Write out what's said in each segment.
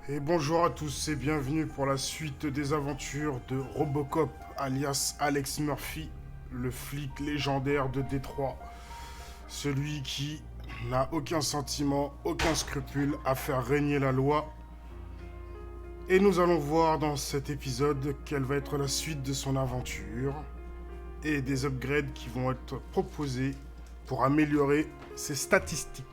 Et bonjour à tous et bienvenue pour la suite des aventures de RoboCop, alias Alex Murphy, le flic légendaire de Détroit. Celui qui n'a aucun sentiment, aucun scrupule à faire régner la loi. Et nous allons voir dans cet épisode quelle va être la suite de son aventure et des upgrades qui vont être proposés pour améliorer ses statistiques.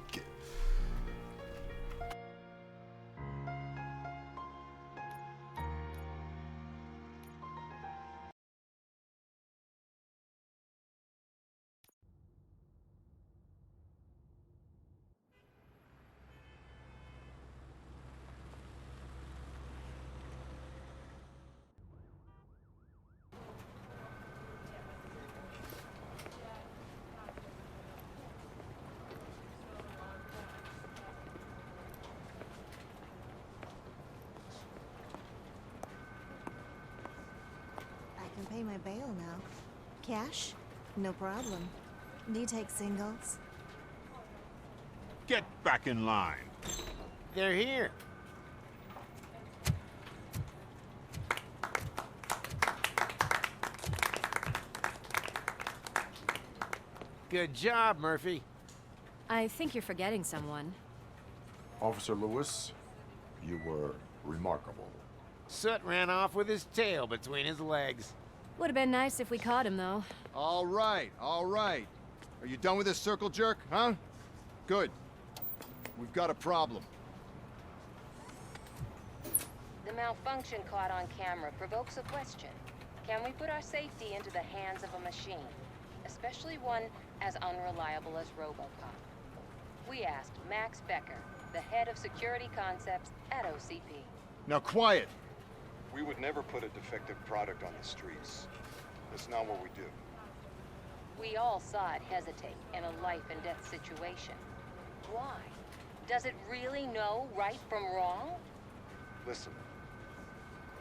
I can pay my bail now. Cash? No problem. Do you take singles? Get back in line. They're here. Good job, Murphy. I think you're forgetting someone. Officer Lewis, you were remarkable. Soot ran off with his tail between his legs. Would have been nice if we caught him, though. All right, all right. Are you done with this circle jerk, huh? Good. We've got a problem. The malfunction caught on camera provokes a question. Can we put our safety into the hands of a machine? Especially one as unreliable as RoboCop. We asked Max Becker, the head of security concepts at OCP. Now quiet! We would never put a defective product on the streets. That's not what we do. We all saw it hesitate in a life and death situation. Why? Does it really know right from wrong? Listen,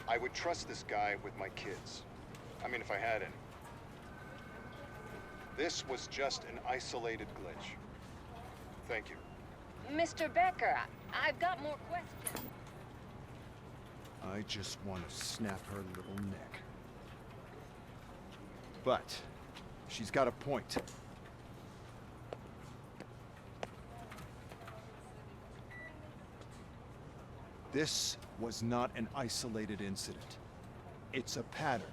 I would trust this guy with my kids. I mean, if I had any. This was just an isolated glitch. Thank you. Mr. Becker, I've got more questions. I just want to snap her little neck. But she's got a point. This was not an isolated incident. It's a pattern.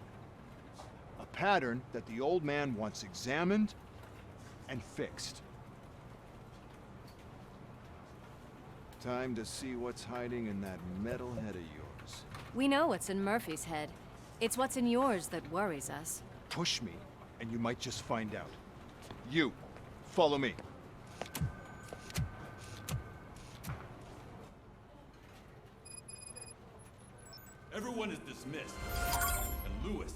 A pattern that the old man wants examined and fixed. Time to see what's hiding in that metal head of yours. We know what's in Murphy's head. It's what's in yours that worries us. Push me, and you might just find out. You, follow me. Everyone is dismissed. And Lewis,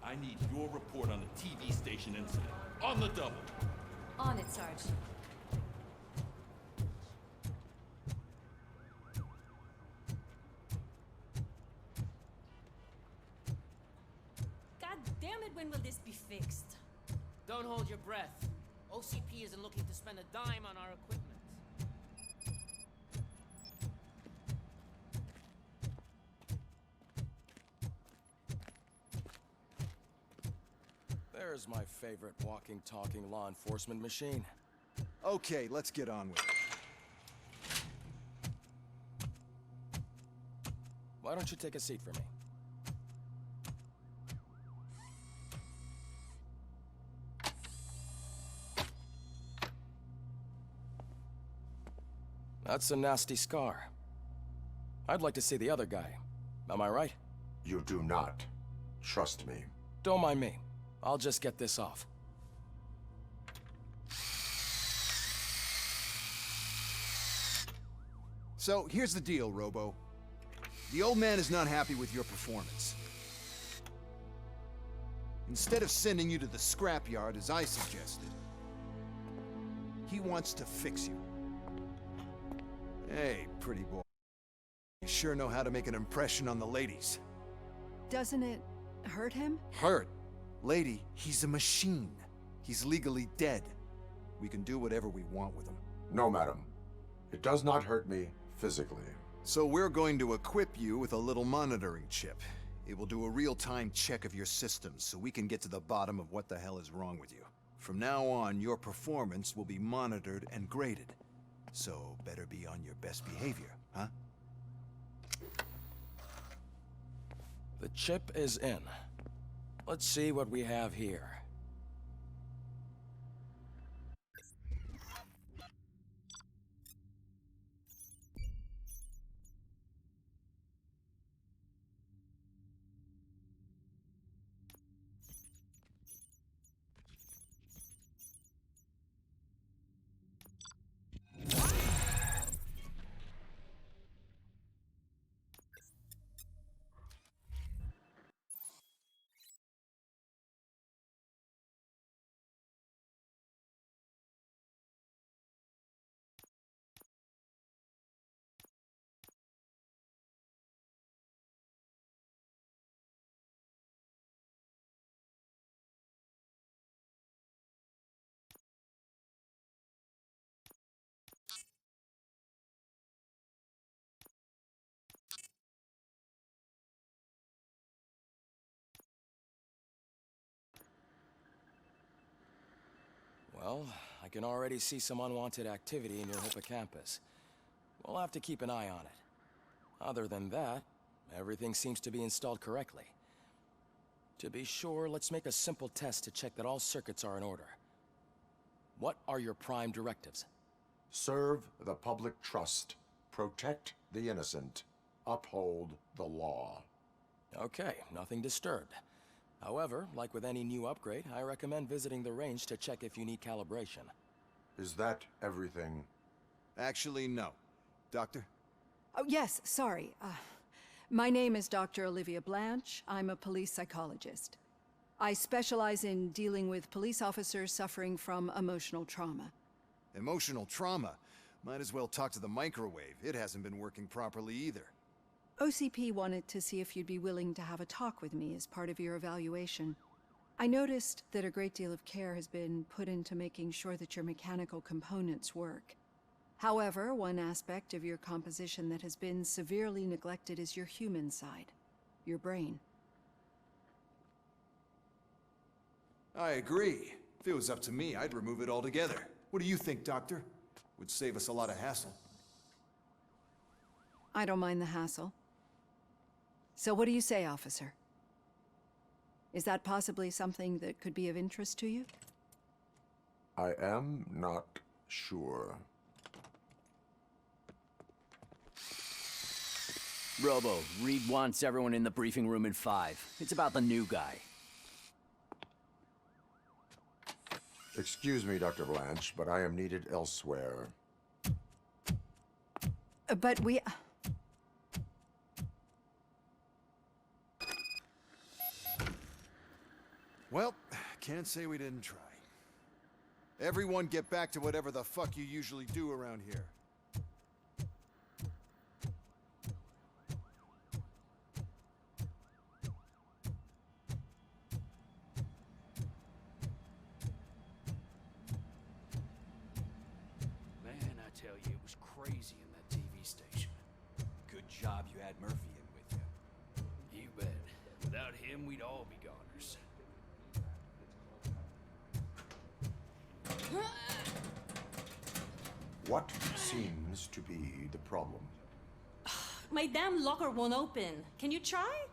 I need your report on the TV station incident. On the double. On it, Sarge. God damn it, when will this be fixed? Don't hold your breath. OCP isn't looking to spend a dime on our equipment. There's my favorite walking, talking law enforcement machine. Okay, let's get on with it. Why don't you take a seat for me? That's a nasty scar. I'd like to see the other guy. Am I right? You do not. Trust me. Don't mind me. I'll just get this off. So, here's the deal, Robo. The old man is not happy with your performance. Instead of sending you to the scrapyard as I suggested, he wants to fix you. Hey, pretty boy. You sure know how to make an impression on the ladies. Doesn't it hurt him? Hurt? Lady, he's a machine. He's legally dead. We can do whatever we want with him. No, madam. It does not hurt me physically. So we're going to equip you with a little monitoring chip. It will do a real-time check of your systems so we can get to the bottom of what the hell is wrong with you. From now on, your performance will be monitored and graded. So better be on your best behavior, huh? The chip is in. Let's see what we have here. Well, I can already see some unwanted activity in your hippocampus. We'll have to keep an eye on it. Other than that, everything seems to be installed correctly. To be sure, let's make a simple test to check that all circuits are in order. What are your prime directives? Serve the public trust. Protect the innocent. Uphold the law. Okay, nothing disturbed. However, like with any new upgrade, I recommend visiting the range to check if you need calibration. Is that everything? Actually, no. Doctor? Oh, yes, sorry. My name is Dr. Olivia Blanche. I'm a police psychologist. I specialize in dealing with police officers suffering from emotional trauma. Emotional trauma? Might as well talk to the microwave. It hasn't been working properly either. OCP wanted to see if you'd be willing to have a talk with me as part of your evaluation. I noticed that a great deal of care has been put into making sure that your mechanical components work. However, one aspect of your composition that has been severely neglected is your human side, your brain. I agree. If it was up to me, I'd remove it altogether. What do you think, Doctor? Would save us a lot of hassle. I don't mind the hassle. So what do you say, officer? Is that possibly something that could be of interest to you? I am not sure. Robo, Reed wants everyone in the briefing room in 5. It's about the new guy. Excuse me, Dr. Blanche, but I am needed elsewhere. But we... Well, can't say we didn't try. Everyone get back to whatever the fuck you usually do around here. Man, I tell you, it was crazy in that TV station. Good job you had Murphy in with you. You bet. Without him, we'd all be goners. What seems to be the problem? My damn locker won't open. Can you try?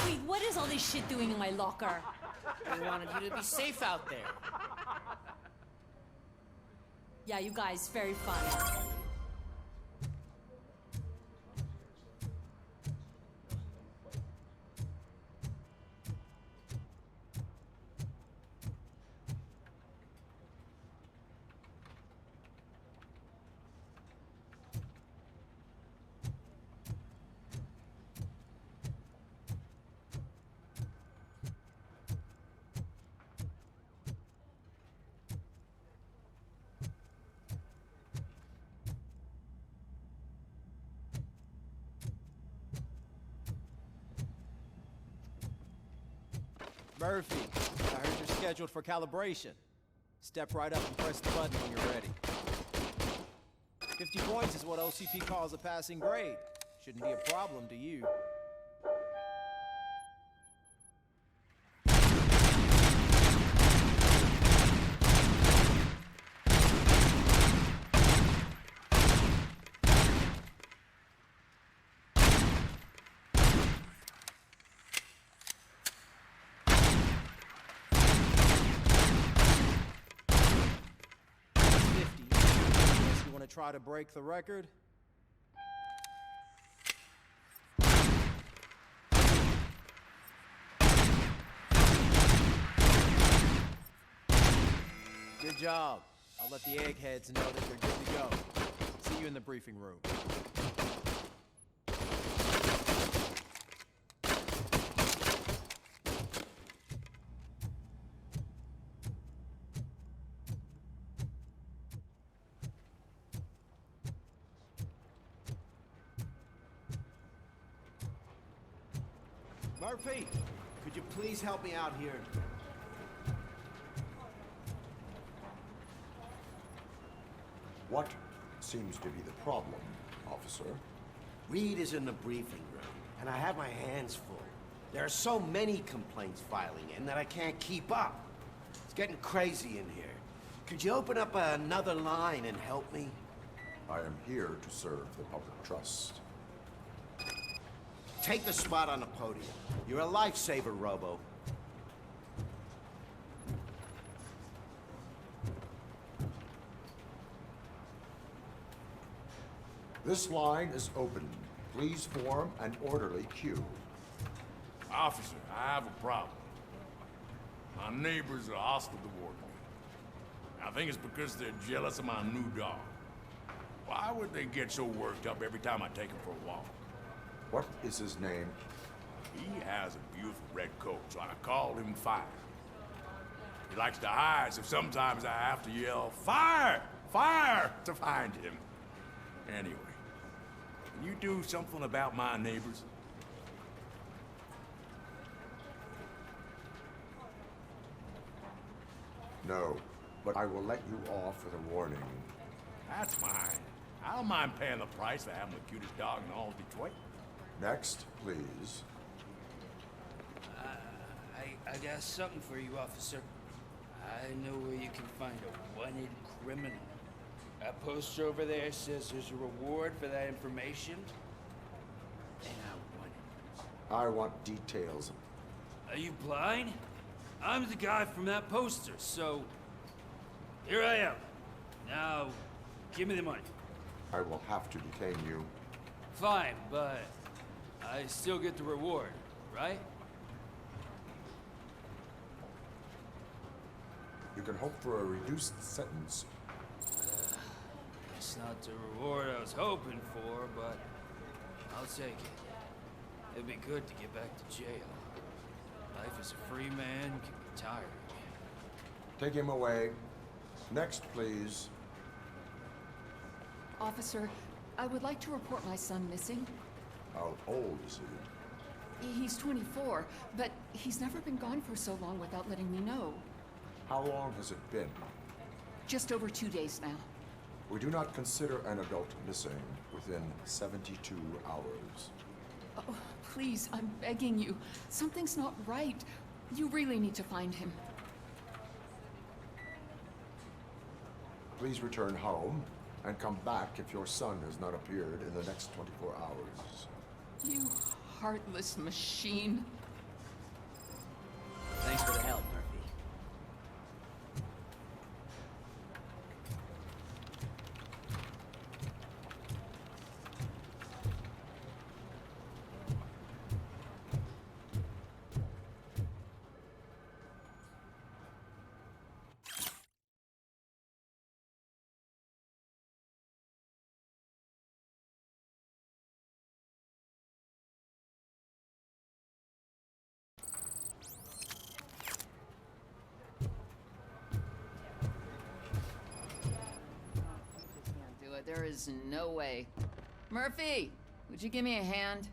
Wait, what is all this shit doing in my locker? We wanted you to be safe out there. Yeah, you guys, very fun. Murphy, I heard you're scheduled for calibration. Step right up and press the button when you're ready. 50 points is what OCP calls a passing grade. Shouldn't be a problem to you. Try to break the record? Good job. I'll let the eggheads know that they're good to go. See you in the briefing room. Murphy, could you please help me out here? What seems to be the problem, officer? Reed is in the briefing room, and I have my hands full. There are so many complaints filing in that I can't keep up. It's getting crazy in here. Could you open up another line and help me? I am here to serve the public trust. Take the spot on the podium. You're a lifesaver, Robo. This line is open. Please form an orderly queue. Officer, I have a problem. My neighbors are hostile toward me. I think it's because they're jealous of my new dog. Why would they get so worked up every time I take him for a walk? What is his name? He has a beautiful red coat, so I called him Fire. He likes to hide, so sometimes I have to yell, "Fire! Fire!" to find him. Anyway, can you do something about my neighbors? No, but I will let you off with a warning. That's fine. I don't mind paying the price for having the cutest dog in all of Detroit. Next, please. I got something for you, officer. I know where you can find a wanted criminal. That poster over there says there's a reward for that information. And I want it. I want details. Are you blind? I'm the guy from that poster, so... Here I am. Now, give me the money. I will have to detain you. Fine, but... I still get the reward, right? You can hope for a reduced sentence. It's not the reward I was hoping for, but I'll take it. It'd be good to get back to jail. Life as a free man can be tiring. Take him away. Next, please. Officer, I would like to report my son missing. How old is he? He's 24, but he's never been gone for so long without letting me know. How long has it been? Just over 2 days now. We do not consider an adult missing within 72 hours. Oh, please, I'm begging you. Something's not right. You really need to find him. Please return home and come back if your son has not appeared in the next 24 hours. You heartless machine. Thanks for the help, Murphy. There is no way. Murphy, would you give me a hand?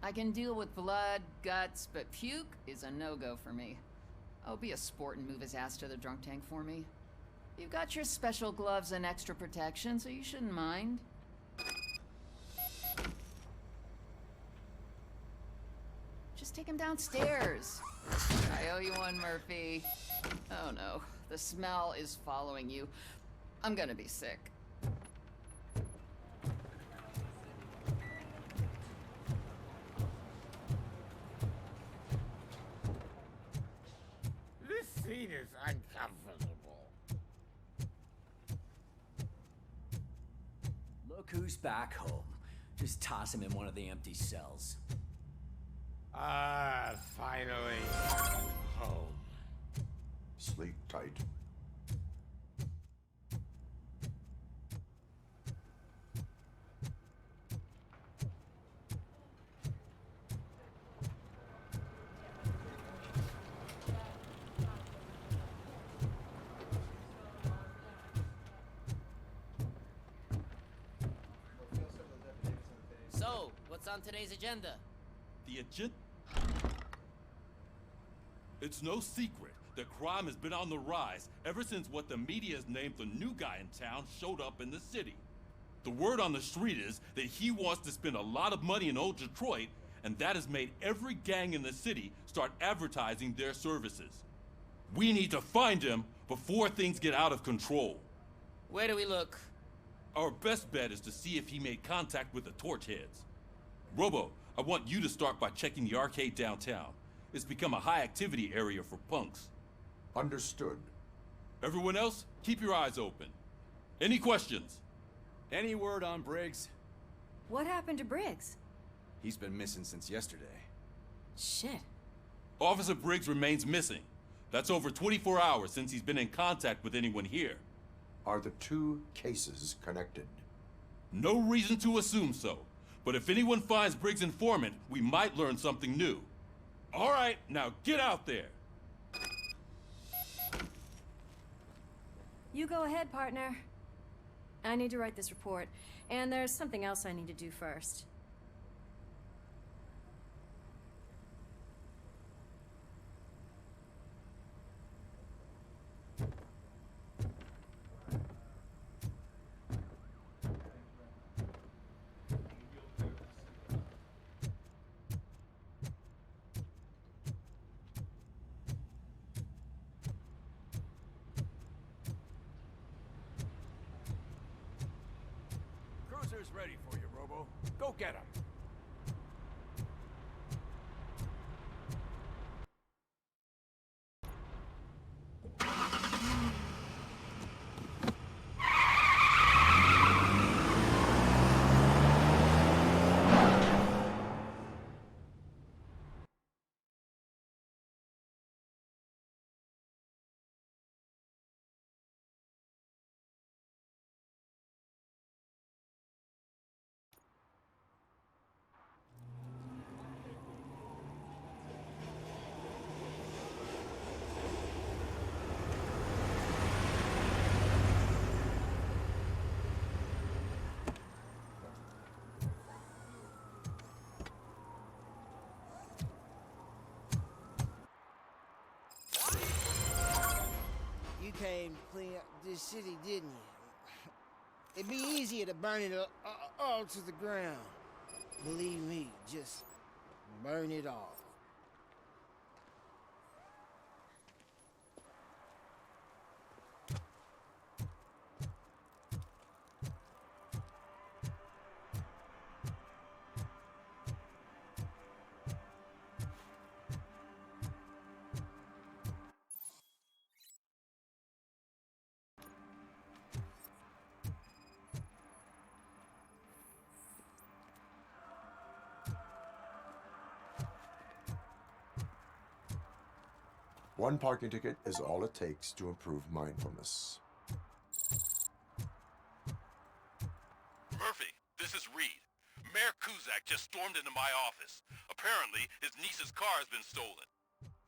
I can deal with blood, guts, but puke is a no-go for me. Oh, be a sport and move his ass to the drunk tank for me. You've got your special gloves and extra protection, so you shouldn't mind. Just take him downstairs. I owe you one, Murphy. Oh no, the smell is following you. I'm gonna be sick. This seat is uncomfortable. Look who's back home. Just toss him in one of the empty cells. Finally. Home. Sleep tight. So, what's on today's agenda? The agenda? It's no secret that crime has been on the rise ever since what the media has named the new guy in town showed up in the city. The word on the street is that he wants to spend a lot of money in old Detroit, and that has made every gang in the city start advertising their services. We need to find him before things get out of control. Where do we look? Our best bet is to see if he made contact with the torch heads. Robo, I want you to start by checking the arcade downtown. It's become a high-activity area for punks. Understood. Everyone else, keep your eyes open. Any questions? Any word on Briggs? What happened to Briggs? He's been missing since yesterday. Shit. Officer Briggs remains missing. That's over 24 hours since he's been in contact with anyone here. Are the two cases connected? No reason to assume so. But if anyone finds Briggs' informant, we might learn something new. All right, now get out there. You go ahead, partner. I need to write this report, and there's something else I need to do first. Cruiser's ready for you, Robo. Go get him. You came to clean up this city, didn't you? It'd be easier to burn it all to the ground. Believe me, just burn it all. One parking ticket is all it takes to improve mindfulness. Murphy, this is Reed. Mayor Kuzak just stormed into my office. Apparently, his niece's car has been stolen.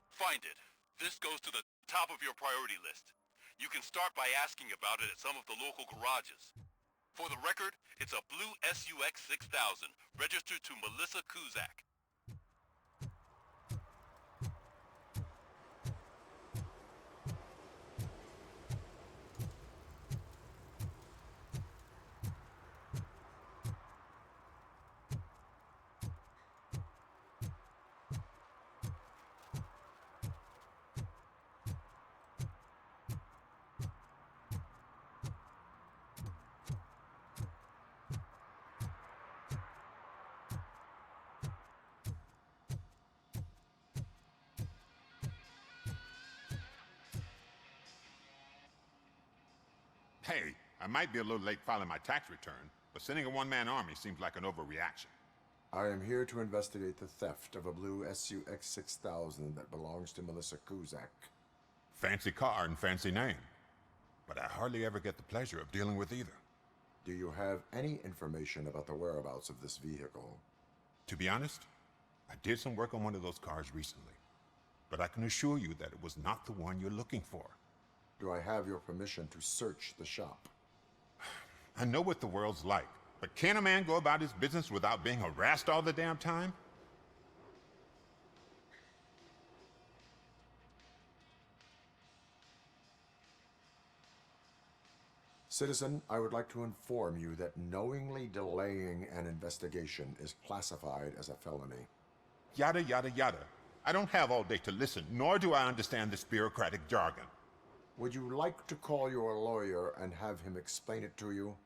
Find it. This goes to the top of your priority list. You can start by asking about it at some of the local garages. For the record, it's a blue SUX 6000, registered to Melissa Kuzak. Hey, I might be a little late filing my tax return, but sending a one-man army seems like an overreaction. I am here to investigate the theft of a blue SUX 6000 that belongs to Melissa Kuzak. Fancy car and fancy name. But I hardly ever get the pleasure of dealing with either. Do you have any information about the whereabouts of this vehicle? To be honest, I did some work on one of those cars recently. But I can assure you that it was not the one you're looking for. Do I have your permission to search the shop? I know what the world's like, but can a man go about his business without being harassed all the damn time? Citizen, I would like to inform you that knowingly delaying an investigation is classified as a felony. Yada, yada, yada. I don't have all day to listen, nor do I understand this bureaucratic jargon. Would you like to call your lawyer and have him explain it to you?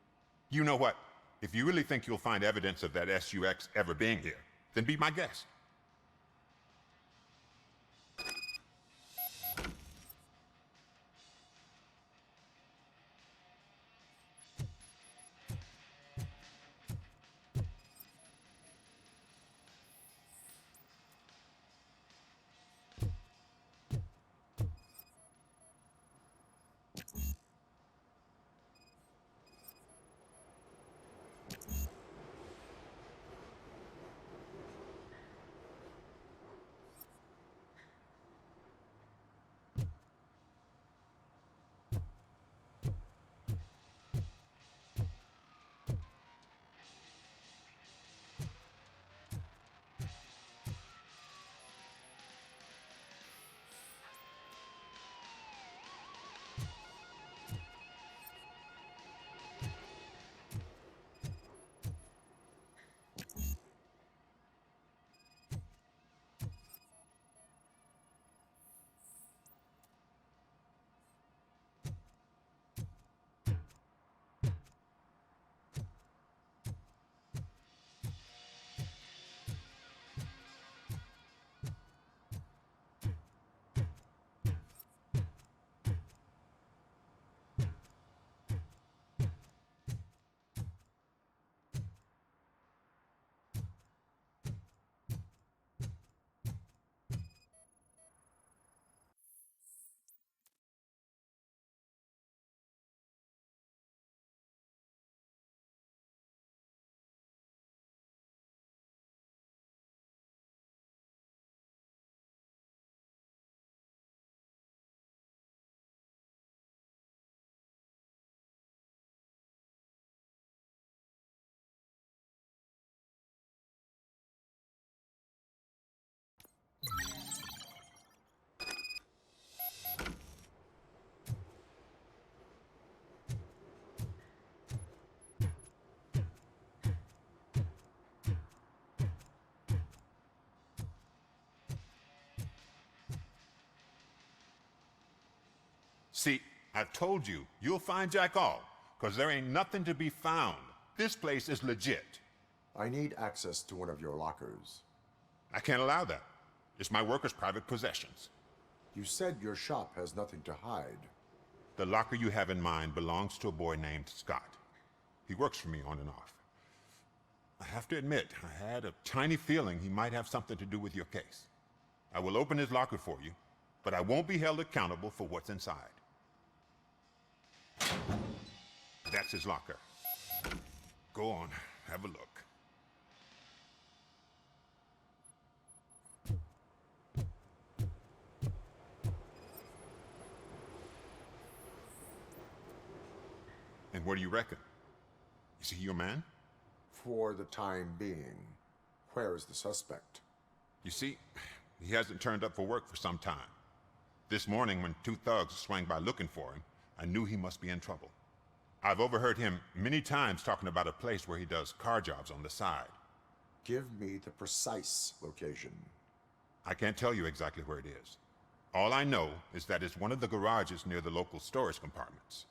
You know what? If you really think you'll find evidence of that SUX ever being here, then be my guest. See, I've told you, you'll find Jack all, because there ain't nothing to be found. This place is legit. I need access to one of your lockers. I can't allow that. It's my workers' private possessions. You said your shop has nothing to hide. The locker you have in mind belongs to a boy named Scott. He works for me on and off. I have to admit, I had a tiny feeling he might have something to do with your case. I will open his locker for you, but I won't be held accountable for what's inside. That's his locker. Go on, have a look. And what do you reckon? Is he your man? For the time being. Where is the suspect? You see, he hasn't turned up for work for some time. This morning, when two thugs swang by looking for him, I knew he must be in trouble. I've overheard him many times talking about a place where he does car jobs on the side. Give me the precise location. I can't tell you exactly where it is. All I know is that it's one of the garages near the local storage compartments.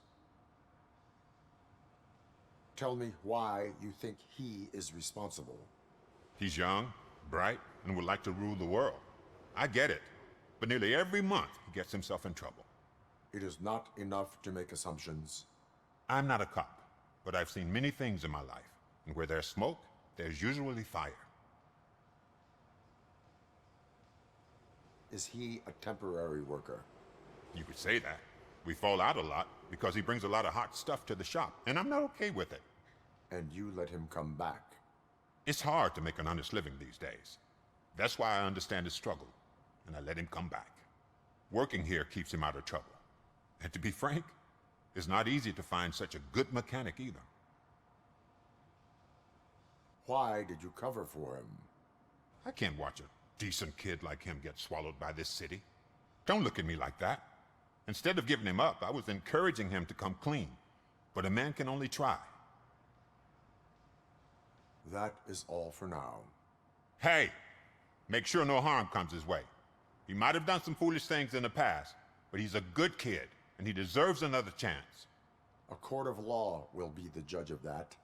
Tell me why you think he is responsible. He's young, bright, and would like to rule the world. I get it, but nearly every month he gets himself in trouble. It is not enough to make assumptions. I'm not a cop, but I've seen many things in my life, and where there's smoke, there's usually fire. Is he a temporary worker? You could say that. We fall out a lot because he brings a lot of hot stuff to the shop, and I'm not okay with it. And you let him come back? It's hard to make an honest living these days. That's why I understand his struggle, and I let him come back. Working here keeps him out of trouble. And to be frank, it's not easy to find such a good mechanic either. Why did you cover for him? I can't watch a decent kid like him get swallowed by this city. Don't look at me like that. Instead of giving him up, I was encouraging him to come clean. But a man can only try. That is all for now. Hey! Make sure no harm comes his way. He might have done some foolish things in the past, but he's a good kid, and he deserves another chance. A court of law will be the judge of that.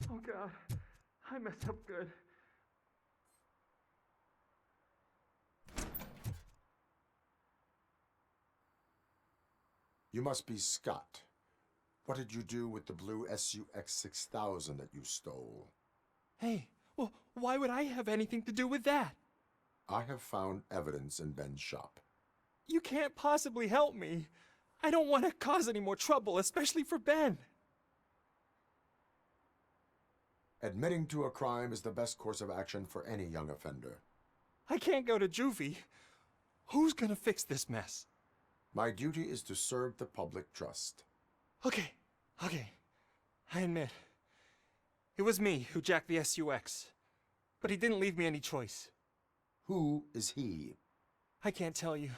Oh God, I messed up good. You must be Scott. What did you do with the blue SUX 6000 that you stole? Hey, well, why would I have anything to do with that? I have found evidence in Ben's shop. You can't possibly help me. I don't want to cause any more trouble, especially for Ben. Admitting to a crime is the best course of action for any young offender. I can't go to juvie. Who's gonna fix this mess? My duty is to serve the public trust. Okay. I admit. It was me who jacked the SUX. But he didn't leave me any choice. Who is he? I can't tell you.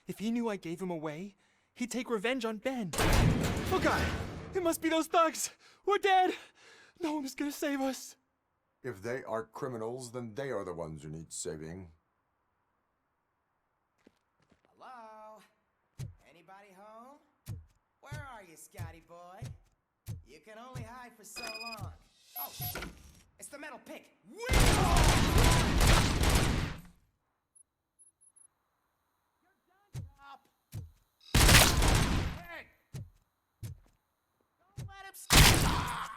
If he knew I gave him away, he'd take revenge on Ben. Oh God! It must be those thugs! We're dead! No one is gonna save us. If they are criminals, then they are the ones who need saving. Hello? Anybody home? Where are you, Scotty boy? You can only hide for so long. Oh, shit! It's the metal pick! Hey! Don't let him stop!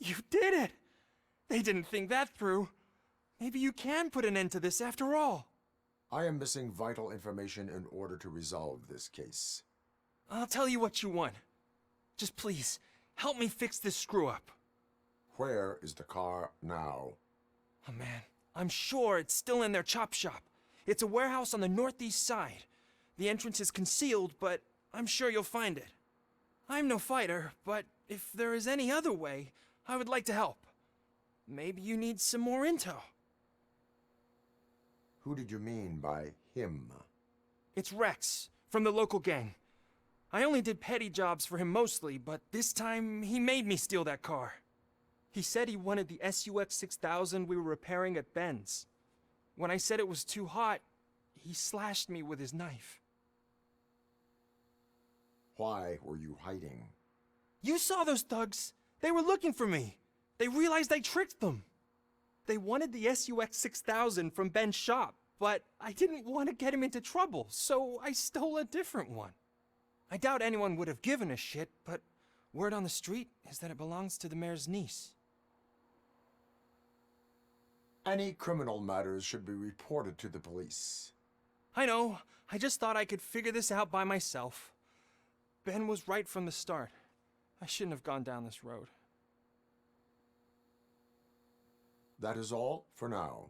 You did it! They didn't think that through. Maybe you can put an end to this after all. I am missing vital information in order to resolve this case. I'll tell you what you want. Just please, help me fix this screw-up. Where is the car now? Oh man, I'm sure it's still in their chop shop. It's a warehouse on the northeast side. The entrance is concealed, but I'm sure you'll find it. I'm no fighter, but if there is any other way, I would like to help. Maybe you need some more intel. Who did you mean by him? It's Rex, from the local gang. I only did petty jobs for him mostly, but this time he made me steal that car. He said he wanted the SUX 6000 we were repairing at Ben's. When I said it was too hot, he slashed me with his knife. Why were you hiding? You saw those thugs. They were looking for me. They realized I tricked them. They wanted the SUX 6000 from Ben's shop, but I didn't want to get him into trouble, so I stole a different one. I doubt anyone would have given a shit, but word on the street is that it belongs to the mayor's niece. Any criminal matters should be reported to the police. I know. I just thought I could figure this out by myself. Ben was right from the start. I shouldn't have gone down this road. That is all for now.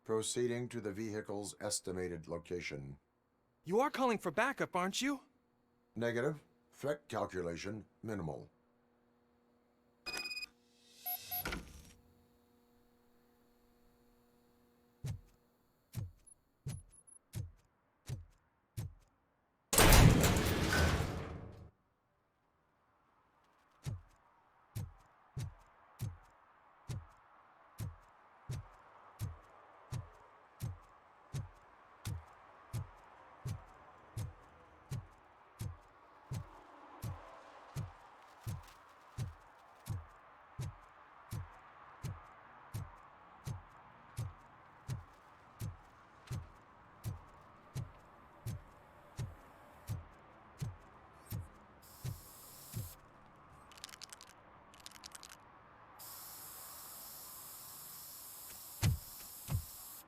Proceeding to the vehicle's estimated location. You are calling for backup, aren't you? Negative. Threat calculation minimal.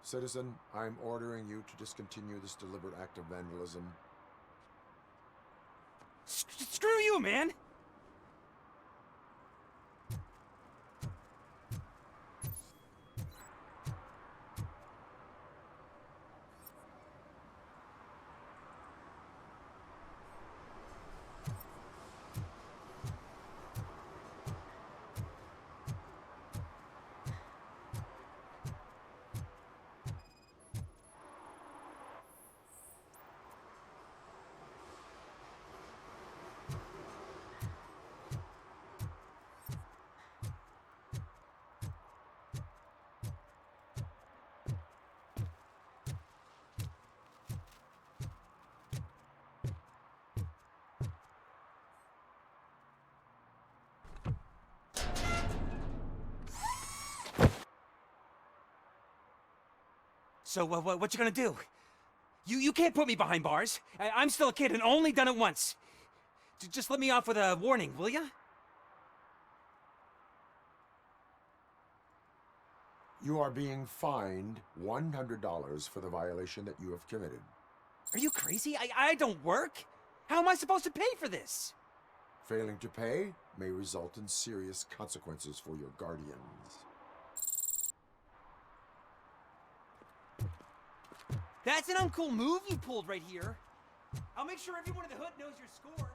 Citizen, I'm ordering you to discontinue this deliberate act of vandalism. Screw you, man! So, what you gonna do? You can't put me behind bars. I'm still a kid and only done it once. Just let me off with a warning, will ya? You are being fined $100 for the violation that you have committed. Are you crazy? I don't work. How am I supposed to pay for this? Failing to pay may result in serious consequences for your guardians. That's an uncool move you pulled right here. I'll make sure everyone in the hood knows your score.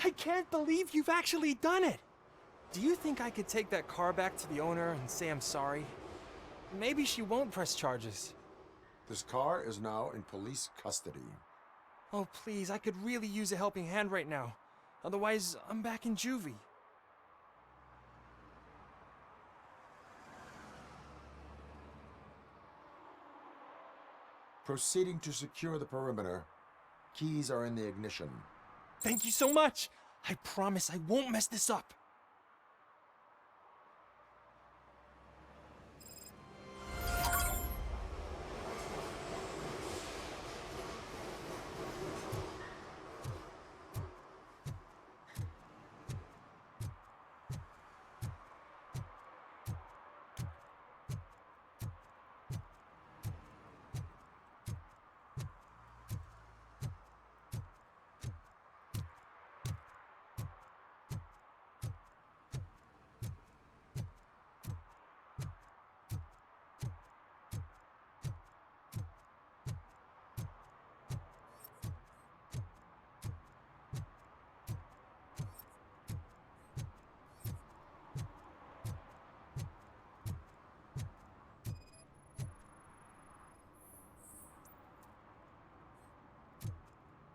I can't believe you've actually done it! Do you think I could take that car back to the owner and say I'm sorry? Maybe she won't press charges. This car is now in police custody. Oh, please, I could really use a helping hand right now. Otherwise, I'm back in juvie. Proceeding to secure the perimeter. Keys are in the ignition. Thank you so much! I promise I won't mess this up.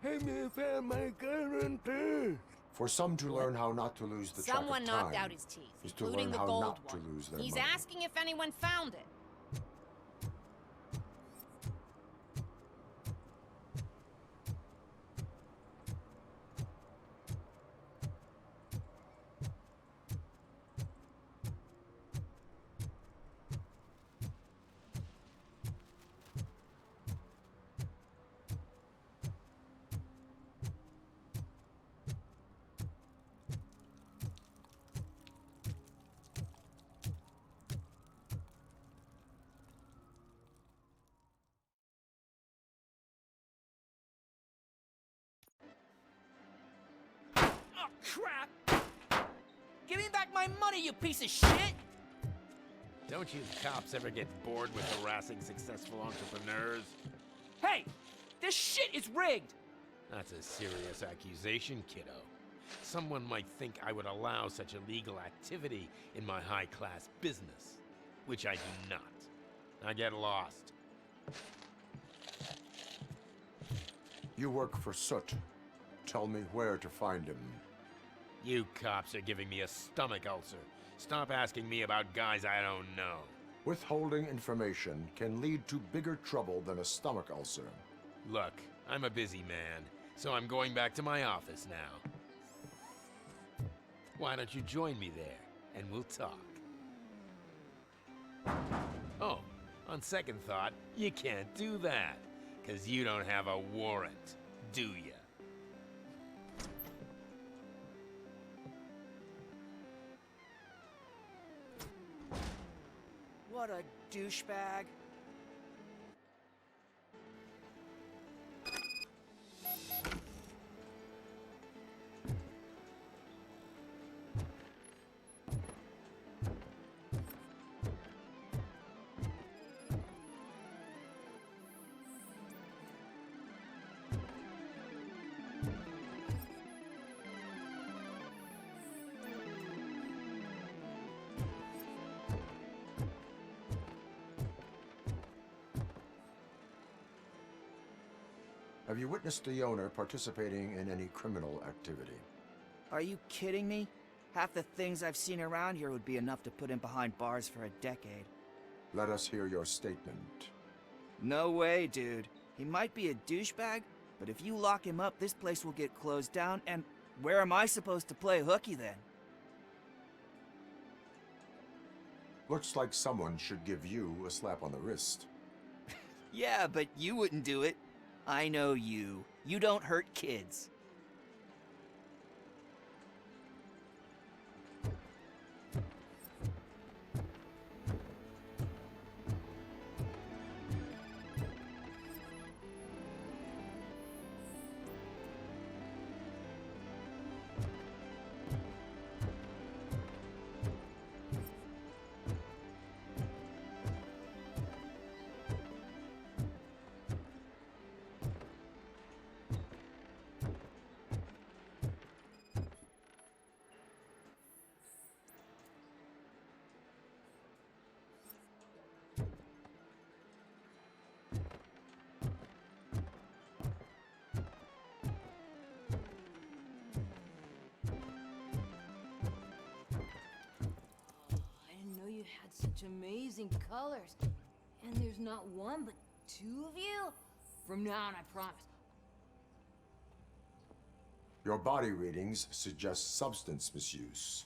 Hey, man, found my gun and purse. For some to learn how not to lose the Someone track of knocked time out his teeth, is to including learn the how gold not one. to lose their He's money. asking if anyone found it. Oh, crap! Give me back my money, you piece of shit! Don't you cops ever get bored with harassing successful entrepreneurs? Hey! This shit is rigged! That's a serious accusation, kiddo. Someone might think I would allow such illegal activity in my high-class business, which I do not. Now get lost. You work for Soot. Tell me where to find him. You cops are giving me a stomach ulcer. Stop asking me about guys I don't know. Withholding information can lead to bigger trouble than a stomach ulcer. Look, I'm a busy man, so I'm going back to my office now. Why don't you join me there, and we'll talk. Oh, on second thought, you can't do that, 'cause you don't have a warrant, do ya? What a douchebag. Have you witnessed the owner participating in any criminal activity? Are you kidding me? Half the things I've seen around here would be enough to put him behind bars for a decade. Let us hear your statement. No way, dude. He might be a douchebag, but if you lock him up, this place will get closed down, and where am I supposed to play hooky then? Looks like someone should give you a slap on the wrist. Yeah, but you wouldn't do it. I know you. You don't hurt kids. got such amazing colors. And there's not one, but two of you? From now on, I promise. Your body readings suggest substance misuse.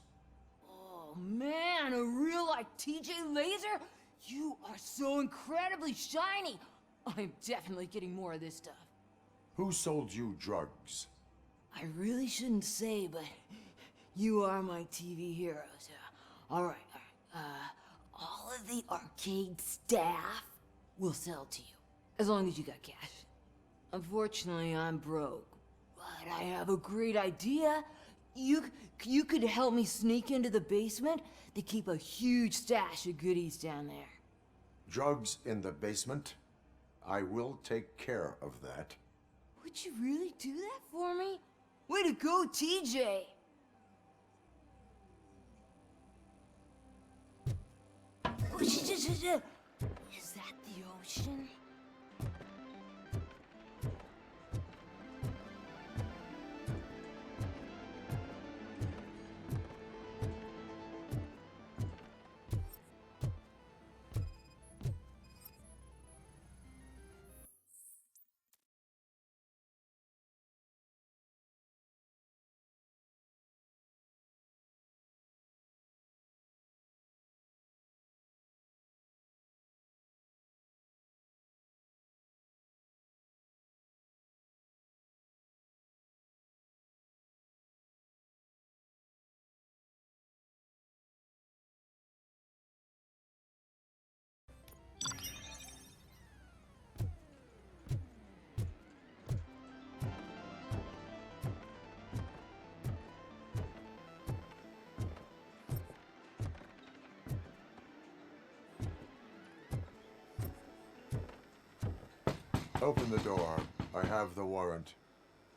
Oh man, a real like TJ Laser? You are so incredibly shiny! I'm definitely getting more of this stuff. Who sold you drugs? I really shouldn't say, but you are my TV heroes. Alright. All of the arcade staff will sell to you, as long as you got cash. Unfortunately, I'm broke, but I have a great idea. You could help me sneak into the basement. They keep a huge stash of goodies down there. Drugs in the basement? I will take care of that. Would you really do that for me? Way to go, TJ! Is that the ocean? Open the door. I have the warrant.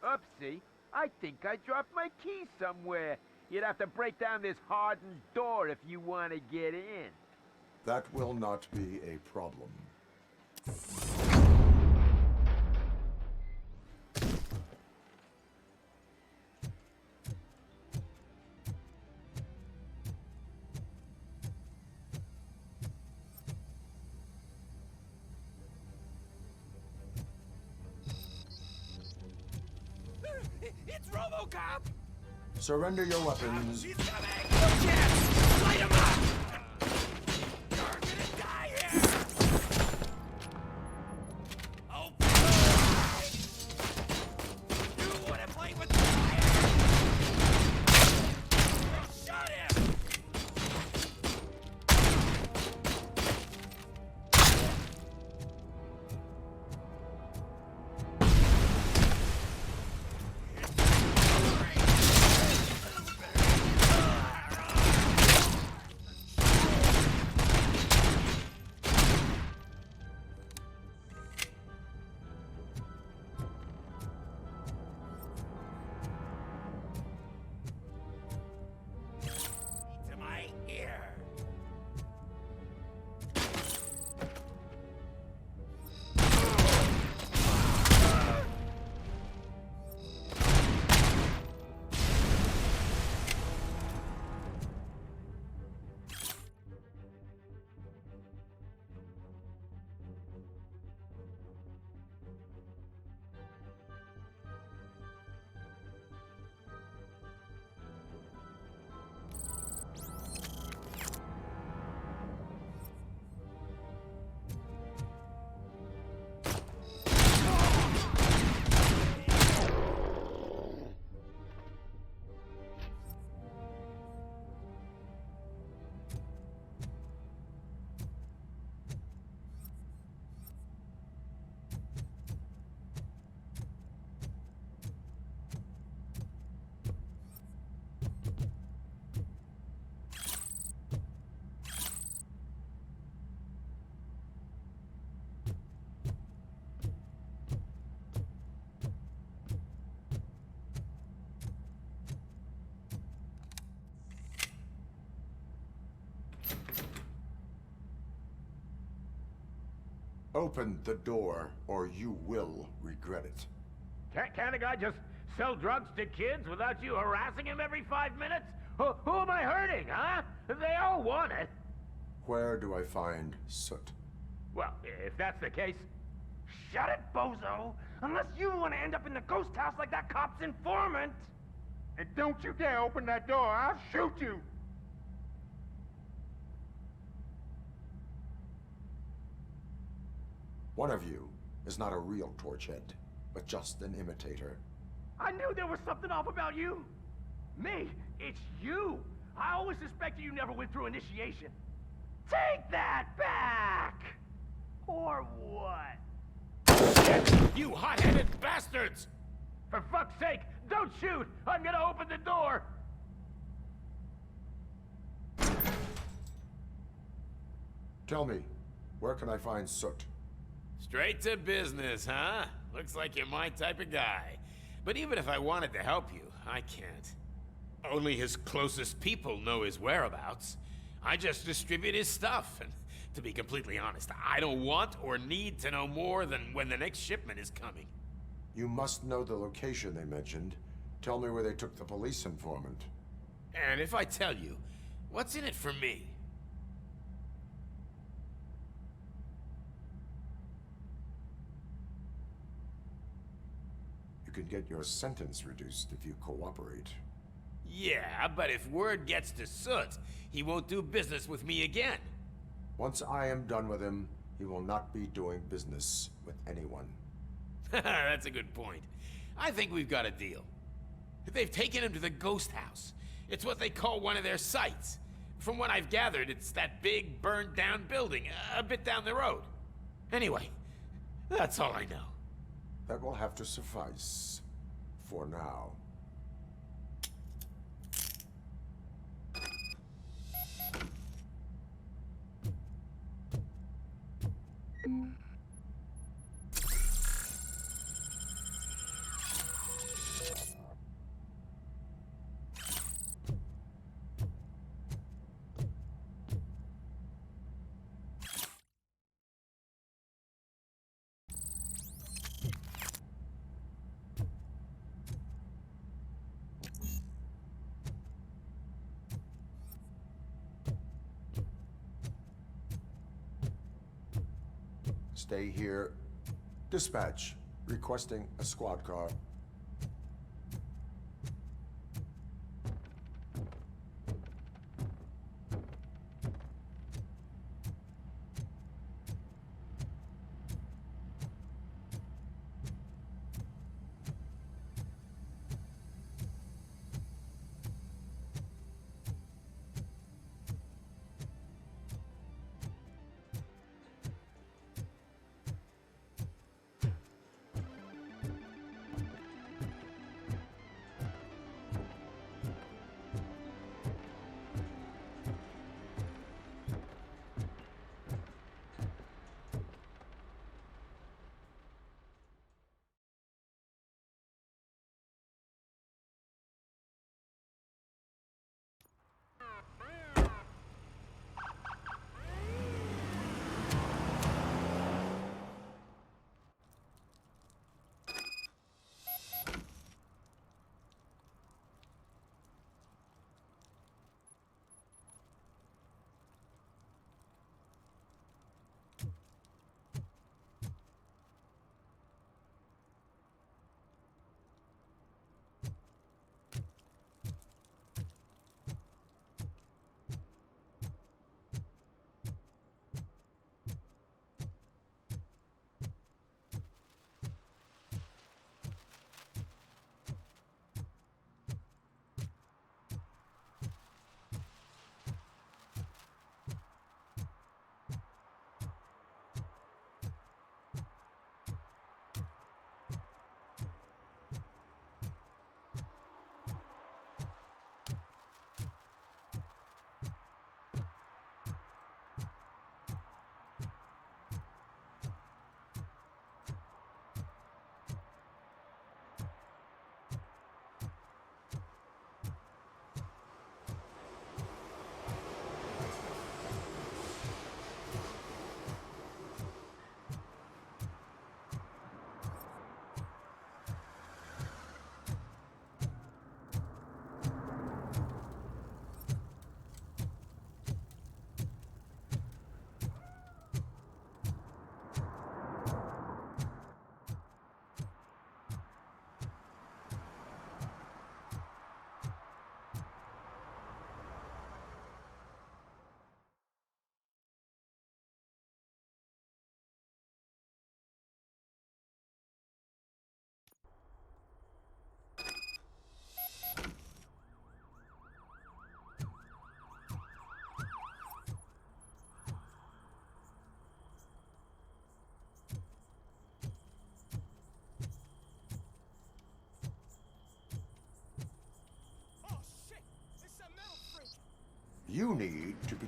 Oopsie. I think I dropped my keys somewhere. You'd have to break down this hardened door if you want to get in. That will not be a problem. It's RoboCop! Surrender your weapons. He's coming! No chance! Light him up! You're gonna die here! Oh, you wanna play with fire? Shot him! Open the door, or you will regret it. Can't a guy just sell drugs to kids without you harassing him every 5 minutes? Who am I hurting, huh? They all want it. Where do I find Soot? Well, if that's the case, shut it, bozo! Unless you want to end up in the ghost house like that cop's informant! And don't you dare open that door, I'll shoot you! One of you is not a real Torchhead, but just an imitator. I knew there was something off about you! Me? It's you! I always suspected you never went through initiation. Take that back! Or what? You hot-headed bastards! For fuck's sake, don't shoot! I'm gonna open the door! Tell me, where can I find Soot? Straight to business, huh? Looks like you're my type of guy. But even if I wanted to help you, I can't. Only his closest people know his whereabouts. I just distribute his stuff, and to be completely honest, I don't want or need to know more than when the next shipment is coming. You must know the location they mentioned. Tell me where they took the police informant. And if I tell you, what's in it for me? You can get your sentence reduced if you cooperate. Yeah, but if word gets to Soot, he won't do business with me again. Once I am done with him, he will not be doing business with anyone. That's a good point. I think we've got a deal. They've taken him to the ghost house. It's what they call one of their sites. From what I've gathered, it's that big, burned-down building, a bit down the road. Anyway, that's all I know. That will have to suffice. For now. Stay here. Dispatch. Requesting a squad car.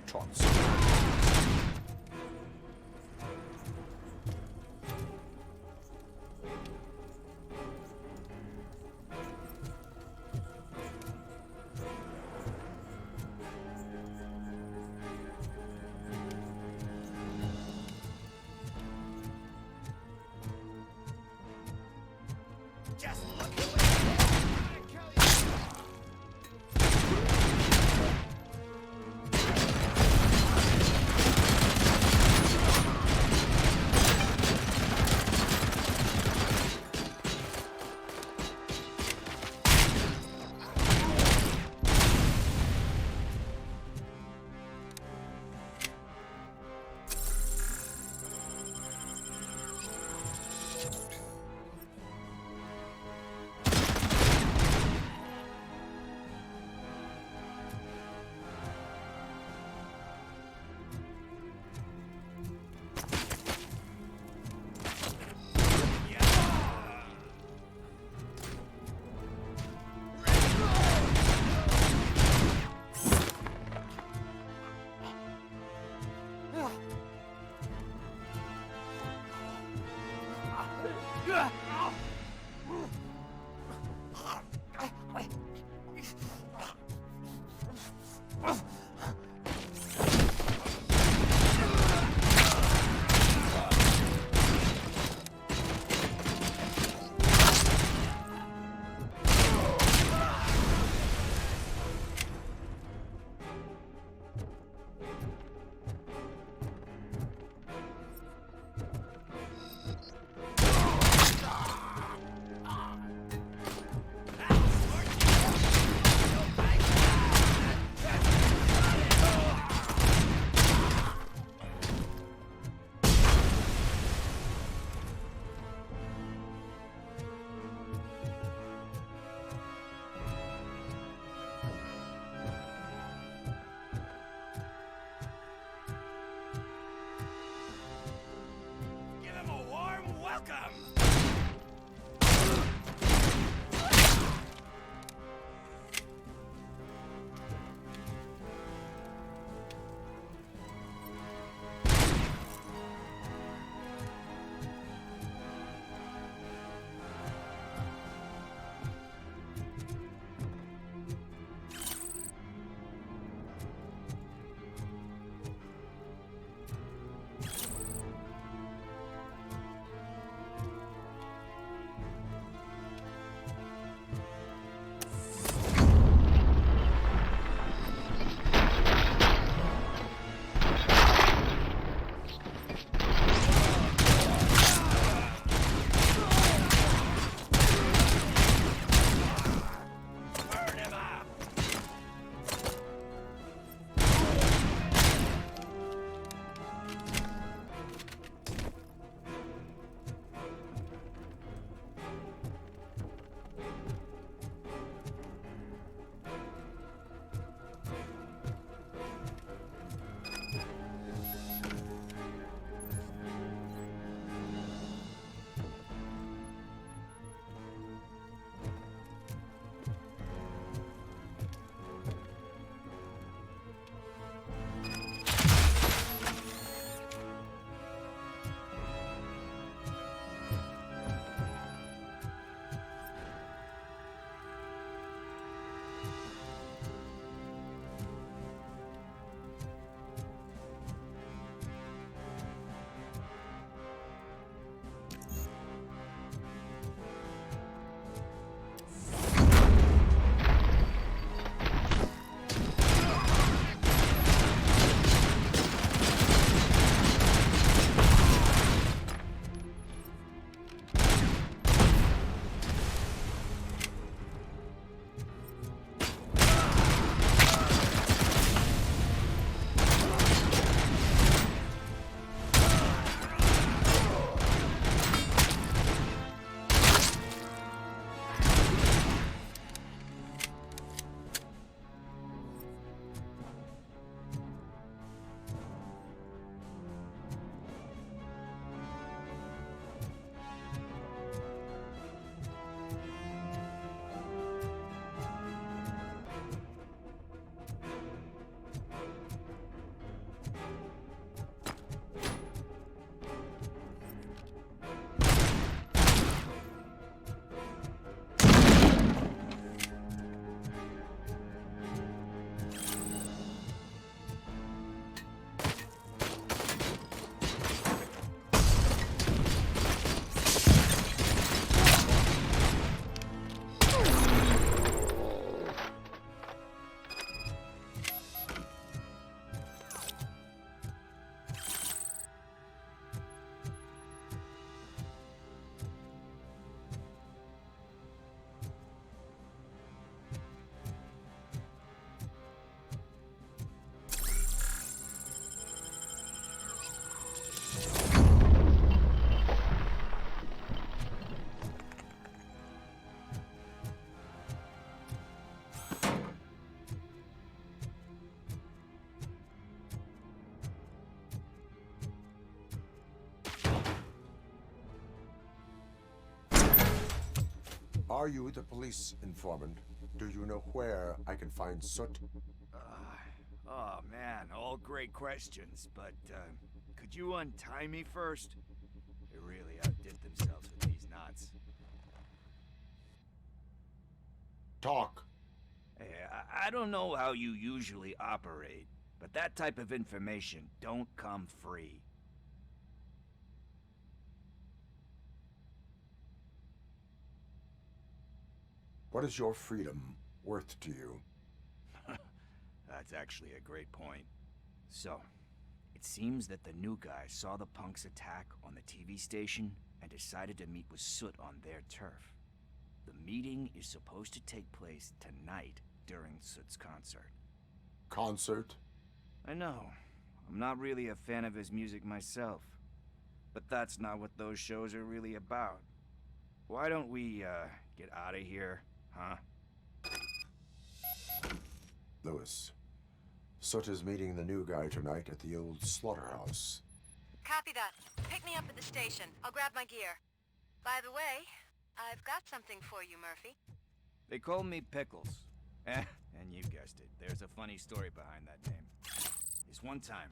trots. Just look at what welcome! Are you the police informant? Do you know where I can find Soot? Oh man, all great questions, but could you untie me first? They really outdid themselves with these knots. Talk. Hey, I don't know how you usually operate, but that type of information don't come free. What is your freedom worth to you? That's actually a great point. So, it seems that the new guy saw the punks attack on the TV station and decided to meet with Soot on their turf. The meeting is supposed to take place tonight during Soot's concert. Concert? I know. I'm not really a fan of his music myself. But that's not what those shows are really about. Why don't we, get out of here, huh? Lewis, Soot is meeting the new guy tonight at the old slaughterhouse. Copy that. Pick me up at the station. I'll grab my gear. By the way, I've got something for you, Murphy. They call me Pickles. And you guessed it, there's a funny story behind that name. This one time,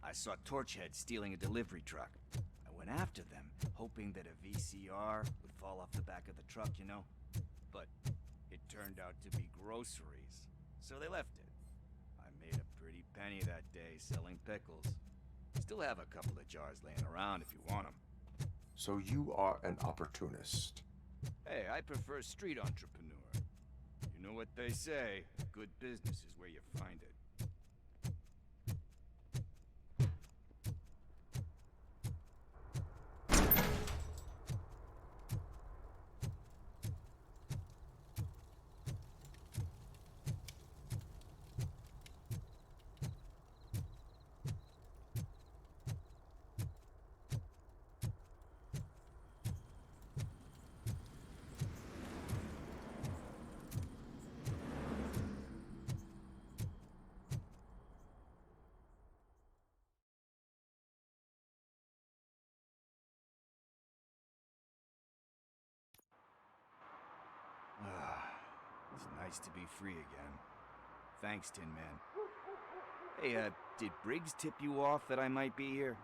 I saw Torchhead stealing a delivery truck. I went after them, hoping that a VCR would fall off the back of the truck, you know? But it turned out to be groceries, so they left it. I made a pretty penny that day selling pickles. Still have a couple of jars laying around if you want them. So you are an opportunist. Hey, I prefer street entrepreneur. You know what they say, good business is where you find it. It's nice to be free again. Thanks, Tin Man. Hey, did Briggs tip you off that I might be here?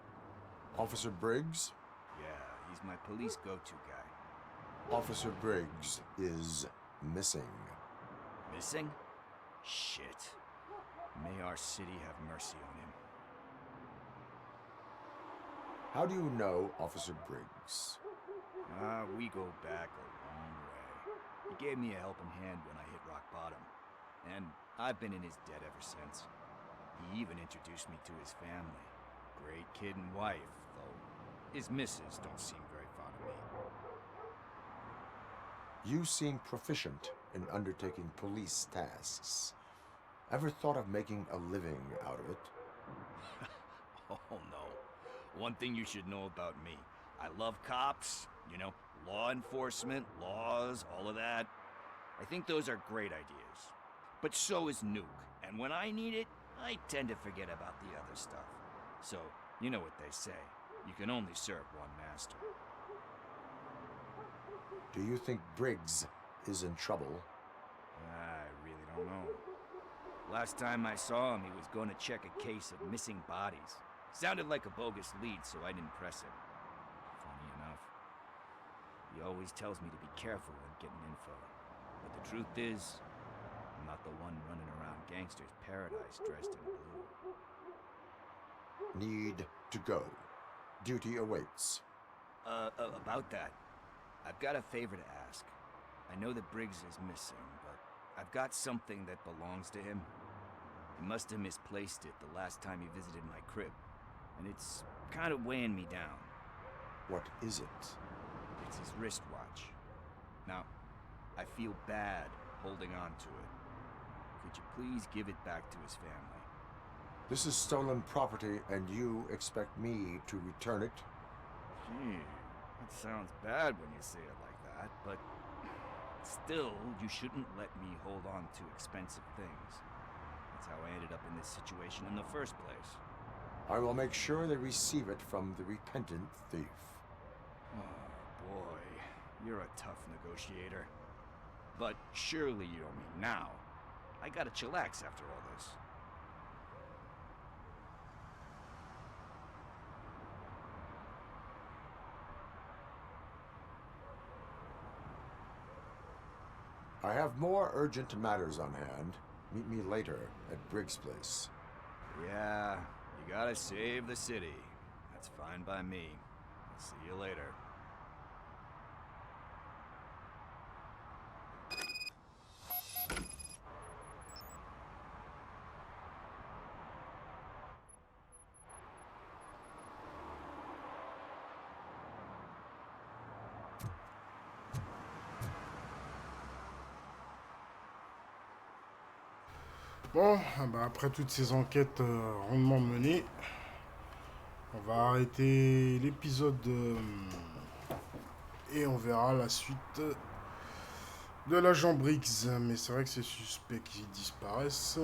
Officer Briggs? Yeah, he's my police go-to guy. Officer Briggs is missing. Missing? Shit. May our city have mercy on him. How do you know Officer Briggs? We go back a long way. He gave me a helping hand when I hit rock bottom. And I've been in his debt ever since. He even introduced me to his family. Great kid and wife, though his missus don't seem very fond of me. You seem proficient in undertaking police tasks. Ever thought of making a living out of it? Oh no. One thing you should know about me. I love cops, you know, law enforcement, laws, all of that. I think those are great ideas. But so is Nuke, and when I need it, I tend to forget about the other stuff. So, you know what they say. You can only serve one master. Do you think Briggs is in trouble? I really don't know. Last time I saw him, he was going to check a case of missing bodies. Sounded like a bogus lead, so I didn't press him. Funny enough. He always tells me to be careful when getting info. But the truth is, I'm not the one running around Gangster's Paradise dressed in blue. Need to go. Duty awaits. About that, I've got a favor to ask. I know that Briggs is missing, but I've got something that belongs to him. He must have misplaced it the last time he visited my crib, and it's kind of weighing me down. What is it? It's his wristwatch. Now, I feel bad holding on to it. Could you please give it back to his family? This is stolen property, and you expect me to return it? Gee, that sounds bad when you say it like that, but still, you shouldn't let me hold on to expensive things. That's how I ended up in this situation in the first place. I will make sure they receive it from the repentant thief. Oh boy, you're a tough negotiator. But surely you don't mean now. I gotta chillax after all this. I have more urgent matters on hand. Meet me later at Briggs' place. Yeah, you gotta save the city. That's fine by me. I'll see you later. Bon, après toutes ces enquêtes rondement menées, on va arrêter l'épisode et on verra la suite de l'agent Briggs. Mais c'est vrai que c'est suspect qu'ils disparaissent.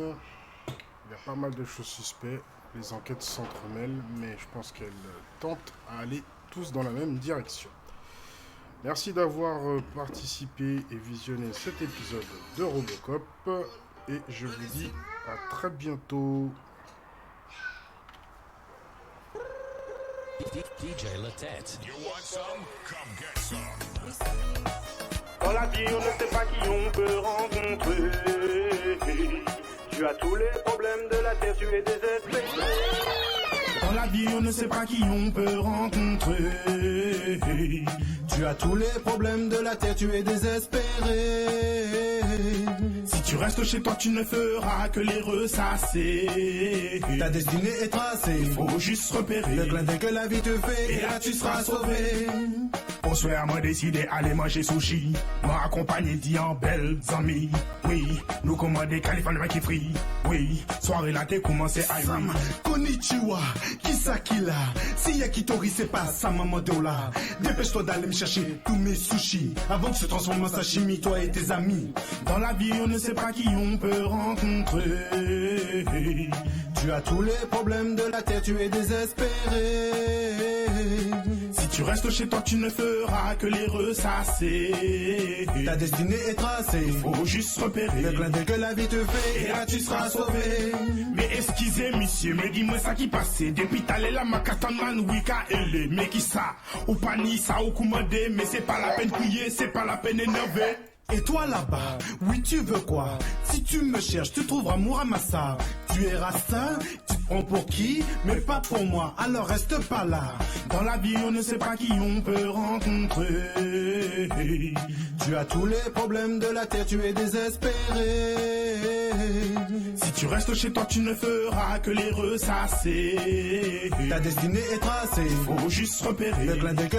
Il y a pas mal de choses suspectes. Les enquêtes s'entremêlent, mais je pense qu'elles tentent à aller tous dans la même direction. Merci d'avoir participé et visionné cet épisode de RoboCop. Et je vous dis à très bientôt. DJ Latet. You want some? Come get some. Dans la vie, on ne sait pas qui on peut rencontrer. Tu as tous les problèmes de la terre, tu es désespéré. Dans la vie, on ne sait pas qui on peut rencontrer. Tu as tous les problèmes de la terre, tu es désespéré. Si tu restes chez toi, tu ne feras que les ressasser. Ta destinée est tracée, faut juste repérer le clin d'œil que la vie te fait, et là tu seras sauvé. Au soir, moi décidé aller manger sushi, moi accompagné d'Ian belles amis. Oui, nous commander California qui frit. Oui, soirée là t'es commencé à Sam, konnichiwa, Kisakila. Si Yakitori c'est pas ça, maman Dola. Dépêche-toi d'aller me chercher tous mes sushis avant de se transformer en sashimi, toi et tes amis. Dans la vie, on ne sait pas qui on peut rencontrer. Tu as tous les problèmes de la terre, tu es désespéré. Si tu restes chez toi, tu ne feras que les ressasser. Ta destinée est tracée, faut juste repérer le clin d'œil que la vie te fait, et là tu seras sauvé. Mais excusez monsieur, mais dis-moi ça qui passait. Depuis t'allais la Macatan man wika ele. Mais qui ça? Ou pas ni ça ou commandé, mais c'est pas la peine crier, c'est pas la peine énerver. Et toi là-bas, oui tu veux quoi? Si tu me cherches, tu trouveras Muramasa. Tu es rasta, tu te prends pour qui? Mais pas pour moi, alors reste pas là. Dans la vie, on ne sait pas qui on peut rencontrer. Tu as tous les problèmes de la terre, tu es désespéré. Si tu restes chez toi, tu ne feras que les ressasser. Ta destinée est tracée, faut juste repérer le clin d'œil que